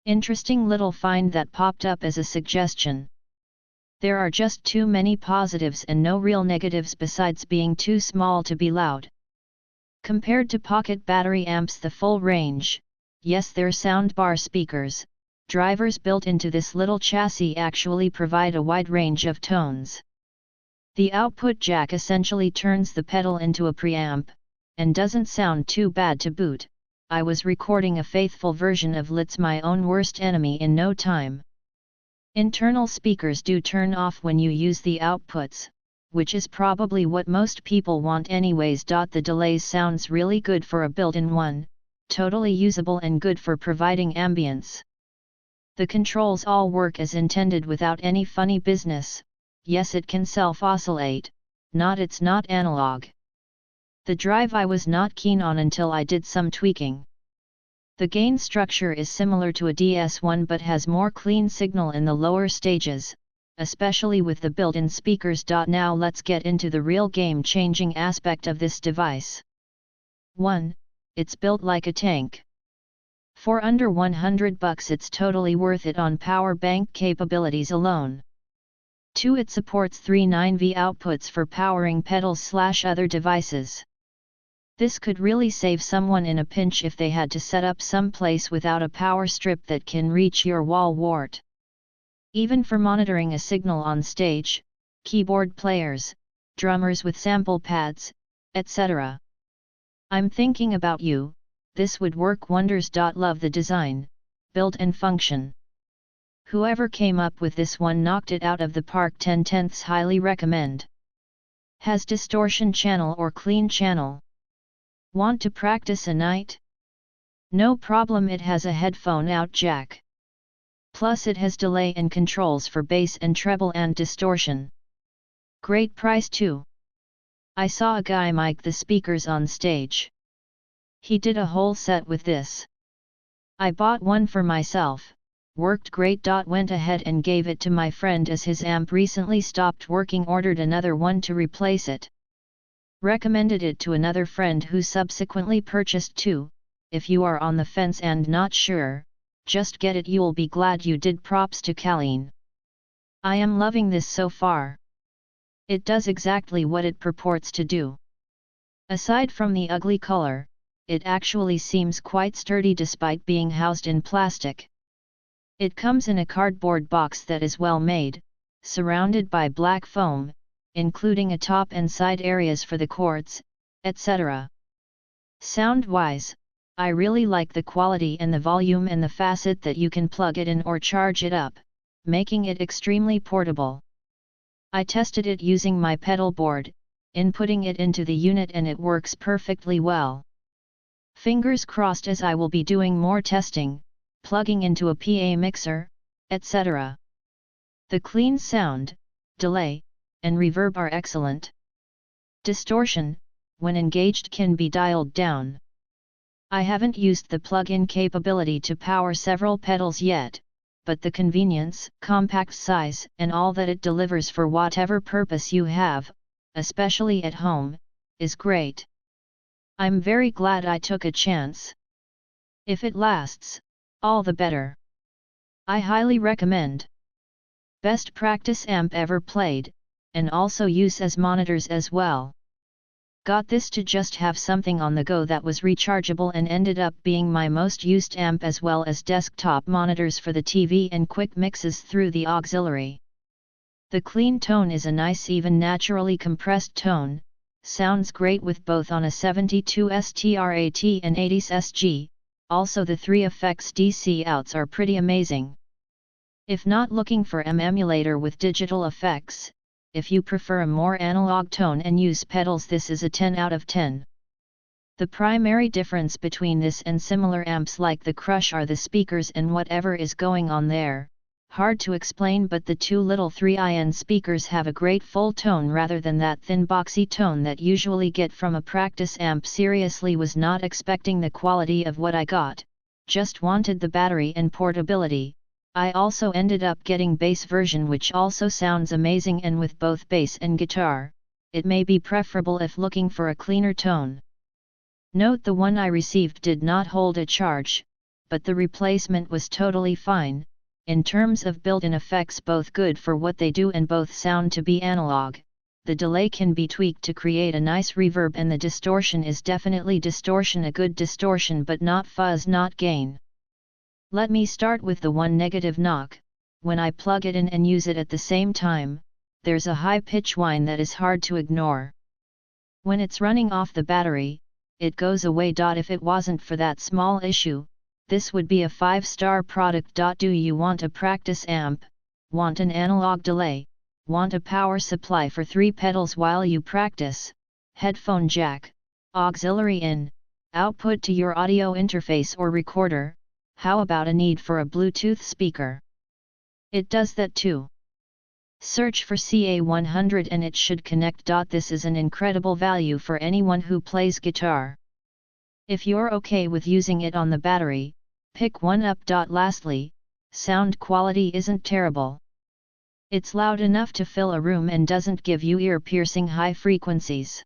Interesting little find that popped up as a suggestion. There are just too many positives and no real negatives besides being too small to be loud. Compared to pocket battery amps, the full range, yes, their soundbar speakers, drivers built into this little chassis actually provide a wide range of tones. The output jack essentially turns the pedal into a preamp, and doesn't sound too bad to boot. I was recording a faithful version of Let's My Own Worst Enemy in no time. Internal speakers do turn off when you use the outputs, which is probably what most people want anyways. The delays sounds really good for a built-in one, totally usable and good for providing ambience. The controls all work as intended without any funny business. Yes, it can self-oscillate, it's not analog. The drive I was not keen on until I did some tweaking. The gain structure is similar to a DS1 but has more clean signal in the lower stages, especially with the built-in speakers. Now let's get into the real game-changing aspect of this device. 1. It's built like a tank. For under $100 it's totally worth it on power bank capabilities alone. 2. It supports 3 9V outputs for powering pedals/other devices. This could really save someone in a pinch if they had to set up someplace without a power strip that can reach your wall wart. Even for monitoring a signal on stage, keyboard players, drummers with sample pads, etc. I'm thinking about you, this would work wonders. Love the design, build and function. Whoever came up with this one knocked it out of the park. 10/10. Highly recommend. Has distortion channel or clean channel? Want to practice a night? No problem, it has a headphone out jack. Plus it has delay and controls for bass and treble and distortion. Great price too. I saw a guy mic the speakers on stage. He did a whole set with this. I bought one for myself, worked great. Went ahead and gave it to my friend as his amp recently stopped working, ordered another one to replace it. Recommended it to another friend who subsequently purchased two. If you are on the fence and not sure, just get it, you'll be glad you did. Props to Caline. I am loving this so far. It does exactly what it purports to do. Aside from the ugly color, it actually seems quite sturdy despite being housed in plastic. It comes in a cardboard box that is well made, surrounded by black foam, including a top and side areas for the cords, etc. Sound-wise, I really like the quality and the volume and the facet that you can plug it in or charge it up, making it extremely portable. I tested it using my pedal board, inputting it into the unit, and it works perfectly well. Fingers crossed, as I will be doing more testing, plugging into a PA mixer, etc. The clean sound, delay, and reverb are excellent. Distortion, when engaged, can be dialed down. I haven't used the plug-in capability to power several pedals yet, but the convenience, compact size, and all that it delivers for whatever purpose you have, especially at home, is great. I'm very glad I took a chance. If it lasts, all the better. I highly recommend. Best practice amp ever played, and also use as monitors as well. Got this to just have something on the go that was rechargeable and ended up being my most used amp, as well as desktop monitors for the TV and quick mixes through the auxiliary. The clean tone is a nice even naturally compressed tone, sounds great with both on a 72 STRAT and 80s SG, also the 3 effects DC outs are pretty amazing. If not looking for an emulator with digital effects, if you prefer a more analog tone and use pedals, this is a 10 out of 10. The primary difference between this and similar amps like the Crush are the speakers and whatever is going on there. Hard to explain, but the two little 3in speakers have a great full tone rather than that thin boxy tone that usually get from a practice amp. Seriously was not expecting the quality of what I got, just wanted the battery and portability. I also ended up getting bass version, which also sounds amazing, and with both bass and guitar, it may be preferable if looking for a cleaner tone. Note the one I received did not hold a charge, but the replacement was totally fine. In terms of built-in effects, both good for what they do and both sound to be analog. The delay can be tweaked to create a nice reverb, and the distortion is definitely distortion, a good distortion but not fuzz, not gain. Let me start with the one negative knock. When I plug it in and use it at the same time, there's a high pitch whine that is hard to ignore. When it's running off the battery, it goes away. If it wasn't for that small issue, this would be a 5-star product. Do you want a practice amp? Want an analog delay? Want a power supply for 3 pedals while you practice? Headphone jack, auxiliary in, output to your audio interface or recorder? How about a need for a Bluetooth speaker? It does that too. Search for CA100 and it should connect. This is an incredible value for anyone who plays guitar. If you're okay with using it on the battery, pick one up. Lastly, sound quality isn't terrible. It's loud enough to fill a room and doesn't give you ear-piercing high frequencies.